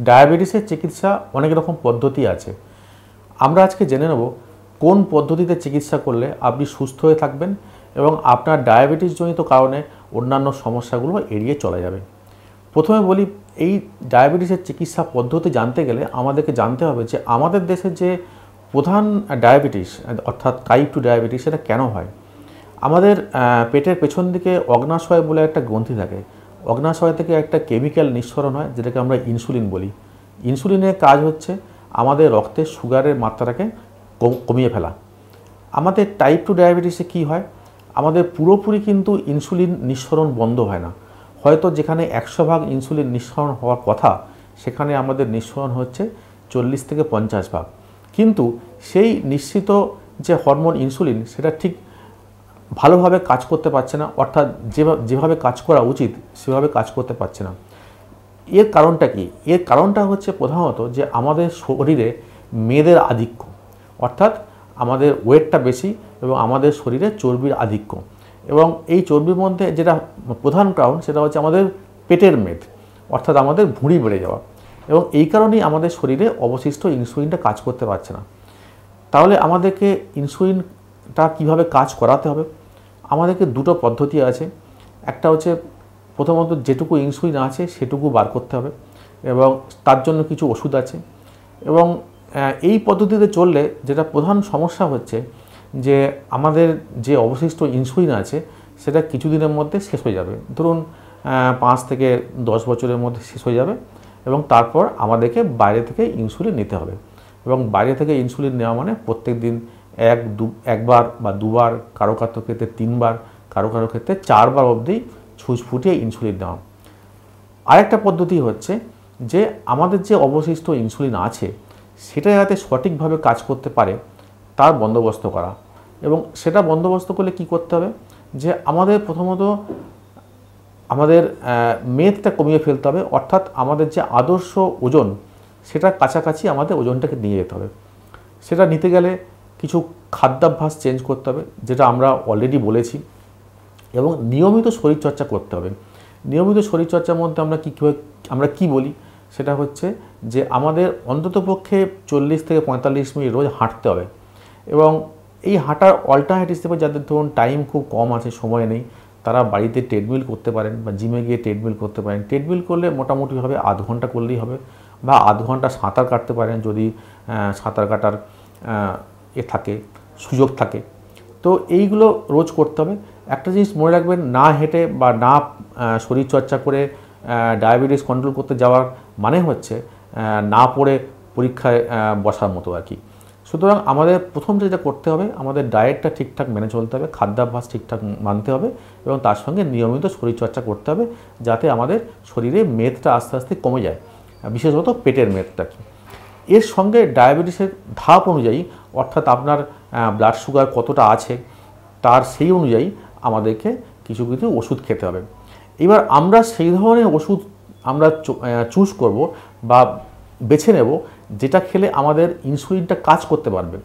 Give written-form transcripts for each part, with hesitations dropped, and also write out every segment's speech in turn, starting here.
ডায়াবেটিসের চিকিৎসা অনেক রকম পদ্ধতি আছে। আমরা আজকে জেনে নেব কোন পদ্ধতিতে চিকিৎসা করলে আপনি সুস্থ হয়ে থাকবেন এবং আপনার ডায়াবেটিসজনিত কারণে অন্যান্য সমস্যাগুলো এড়িয়ে চলা যাবে। প্রথমে বলি, এই ডায়াবেটিসের চিকিৎসা পদ্ধতি জানতে গেলে আমাদেরকে জানতে হবে যে আমাদের দেশে যে প্রধান ডায়াবেটিস অর্থাৎ টাইপ 2 ডায়াবেটিস সেটা কেন হয়। আমাদের পেটের পেছন দিকে অগ্নাশয় বলে একটা গ্রন্থি থাকে। অগ্নাশয় থেকে একটা কেমিক্যাল নিঃসরণ হয় যেটাকে আমরা ইনসুলিন বলি। ইনসুলিনের কাজ হচ্ছে আমাদের রক্তে সুগারের মাত্রাটাকে কমিয়ে ফেলা। আমাদের টাইপ 2 ডায়াবেটিসে কী হয়, আমাদের পুরোপুরি কিন্তু ইনসুলিন নিঃসরণ বন্ধ হয় না। হয়তো যেখানে 100 ভাগ ইনসুলিন নিঃসরণ হওয়ার কথা সেখানে আমাদের নিঃসরণ হচ্ছে 40 থেকে 50 ভাগ। কিন্তু সেই নিঃসৃত যে হরমোন ইনসুলিন সেটা ঠিক ভালোভাবে কাজ করতে পারছে না, অর্থাৎ যেভাবে কাজ করা উচিত সেভাবে কাজ করতে পারছে না। এর কারণটা কি? এর কারণটা হচ্ছে প্রধানত যে আমাদের শরীরে মেদের আধিক্য, অর্থাৎ আমাদের ওয়েটটা বেশি এবং আমাদের শরীরে চর্বির আধিক্য। এবং এই চর্বির মধ্যে যেটা প্রধান কারণ সেটা হচ্ছে আমাদের পেটের মেদ, অর্থাৎ আমাদের ভুঁড়ি বেড়ে যাওয়া। এবং এই কারণেই আমাদের শরীরে অবশিষ্ট ইনসুলিনটা কাজ করতে পারছে না। তাহলে আমাদেরকে ইনসুলিনটা কিভাবে কাজ করাতে হবে? আমাদেরকে দুটো পদ্ধতি আছে। একটা হচ্ছে প্রথমত যেটুকু ইনসুলিন আছে সেটুকু বার করতে হবে এবং তার জন্য কিছু ওষুধ আছে। এবং এই পদ্ধতিতে চললে যেটা প্রধান সমস্যা হচ্ছে যে আমাদের যে অবশিষ্ট ইনসুলিন আছে সেটা কিছুদিনের মধ্যে শেষ হয়ে যাবে। ধরুন 5 থেকে 10 বছরের মধ্যে শেষ হয়ে যাবে এবং তারপর আমাদেরকে বাইরে থেকে ইনসুলিন নিতে হবে। এবং বাইরে থেকে ইনসুলিন নেওয়া মানে প্রত্যেক দিন একবার বা দুবার, কারো ক্ষেত্রে 3 বার, কারো ক্ষেত্রে 4 বার অবধি ছুঁচ ফুটিয়ে ইনসুলিন নেওয়া। আরেকটা পদ্ধতি হচ্ছে যে আমাদের যে অবশিষ্ট ইনসুলিন আছে সেটা যাতে সঠিকভাবে কাজ করতে পারে তার বন্দোবস্ত করা। এবং সেটা বন্দোবস্ত করলে কি করতে হবে, যে আমাদের প্রথমত আমাদের মেদটা কমিয়ে ফেলতে হবে, অর্থাৎ আমাদের যে আদর্শ ওজন সেটা কাছাকাছি আমাদের ওজনটাকে নিয়ে যেতে হবে। সেটা নিতে গেলে কিছু খাদ্যাভ্যাস চেঞ্জ করতে হবে, যেটা আমরা অলরেডি বলেছি, এবং নিয়মিত শরীরচর্চা করতে হবে। নিয়মিত শরীরচর্চার মধ্যে আমরা কি বলি সেটা হচ্ছে যে আমাদের অন্ততপক্ষে 40 থেকে 45 মিনিট রোজ হাঁটতে হবে। এবং এই হাঁটার অল্টারনেট হিসেবে যাদের ধরুন টাইম খুব কম আছে, সময় নেই, তারা বাড়িতে ট্রেডমিল করতে পারেন বা জিমে গিয়ে ট্রেডমিল করতে পারেন। ট্রেডমিল করলে মোটামুটিভাবে আধ ঘন্টা করলেই হবে, বা আধ ঘন্টা সাঁতার কাটতে পারেন যদি সাঁতার কাটার থাকে, সুযোগ থাকে। তো এইগুলো রোজ করতে হবে। একটা জিনিস মনে রাখবেন, না হেঁটে বা না শরীরচর্চা করে ডায়াবেটিস কন্ট্রোল করতে যাওয়ার মানে হচ্ছে না পড়ে পরীক্ষায় বসার মতো আর কি। সুতরাং আমাদের প্রথম যেটা করতে হবে, আমাদের ডায়েটটা ঠিকঠাক মেনে চলতে হবে, খাদ্যাভ্যাস ঠিকঠাক মানতে হবে এবং তার সঙ্গে নিয়মিত শরীরচর্চা করতে হবে, যাতে আমাদের শরীরে মেদটা আস্তে আস্তে কমে যায়, বিশেষত পেটের মেদটা। এর সঙ্গে ডায়াবেটিসের ধাপ অনুযায়ী, অর্থাৎ আপনার ব্লাড সুগার কতটা আছে তার সেই অনুযায়ী আমাদেরকে কিছু ওষুধ খেতে হবে। এবার আমরা সেই ধরনের ওষুধ আমরা চুজ করব বা বেছে নেব যেটা খেলে আমাদের ইনসুলিনটা কাজ করতে পারবে,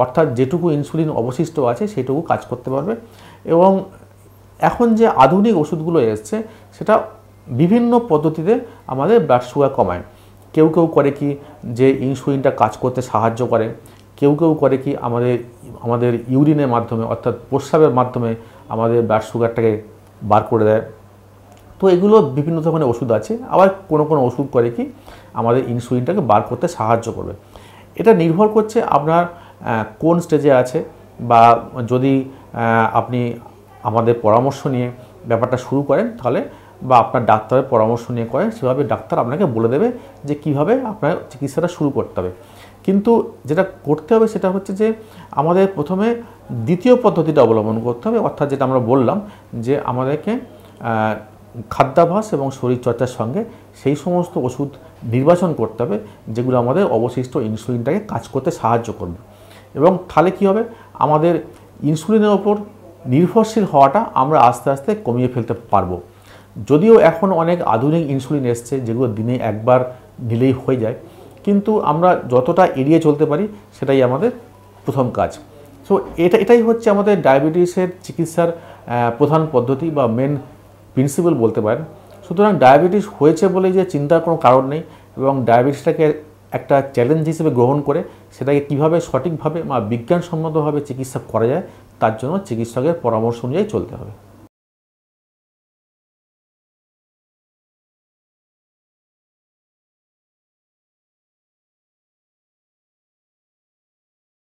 অর্থাৎ যেটুকু ইনসুলিন অবশিষ্ট আছে সেটুকু কাজ করতে পারবে। এবং এখন যে আধুনিক ওষুধগুলো এসছে সেটা বিভিন্ন পদ্ধতিতে আমাদের ব্লাড সুগার কমায়। কেউ করে কি যে ইনসুলিনটা কাজ করতে সাহায্য করে, কেউ করে কি আমাদের ইউরিনের মাধ্যমে অর্থাৎ প্রস্রাবের মাধ্যমে আমাদের ব্লাড সুগারটাকে বার করে দেয়। তো এগুলো বিভিন্ন ধরনের ওষুধ আছে। আবার কোনো ওষুধ করে কি আমাদের ইনসুলিনটাকে বার করতে সাহায্য করবে। এটা নির্ভর করছে আপনার কোন স্টেজে আছে, বা যদি আপনি আমাদের পরামর্শ নিয়ে ব্যাপারটা শুরু করেন তাহলে, বা আপনার ডাক্তারের পরামর্শ নিয়ে করেন, সেভাবে ডাক্তার আপনাকে বলে দেবে যে কিভাবে আপনার চিকিৎসাটা শুরু করতে হবে। কিন্তু যেটা করতে হবে সেটা হচ্ছে যে আমাদের প্রথমে দ্বিতীয় পদ্ধতিটা অবলম্বন করতে হবে, অর্থাৎ যেটা আমরা বললাম যে আমাদেরকে খাদ্যাভ্যাস এবং শরীরচর্চার সঙ্গে সেই সমস্ত ওষুধ নির্বাচন করতে হবে যেগুলো আমাদের অবশিষ্ট ইনসুলিনটাকে কাজ করতে সাহায্য করবে। এবং তাহলে কী হবে, আমাদের ইনসুলিনের ওপর নির্ভরশীল হওয়াটা আমরা আস্তে আস্তে কমিয়ে ফেলতে পারবো। যদিও এখন অনেক আধুনিক ইনসুলিন এসছে যেগুলো দিনে একবার নিলেই হয়ে যায়, কিন্তু আমরা যতটা এড়িয়ে চলতে পারি সেটাই আমাদের প্রথম কাজ। সো এটাই হচ্ছে আমাদের ডায়াবেটিসের চিকিৎসার প্রধান পদ্ধতি বা মেন প্রিন্সিপাল বলতে পারেন। সুতরাং ডায়াবেটিস হয়েছে বলে যে চিন্তার কোনো কারণ নেই। এবং ডায়াবেটিসটাকে একটা চ্যালেঞ্জ হিসেবে গ্রহণ করে সেটাকে কীভাবে সঠিকভাবে বা বিজ্ঞানসম্মতভাবে চিকিৎসা করা যায় তার জন্য চিকিৎসকের পরামর্শ অনুযায়ী চলতে হবে।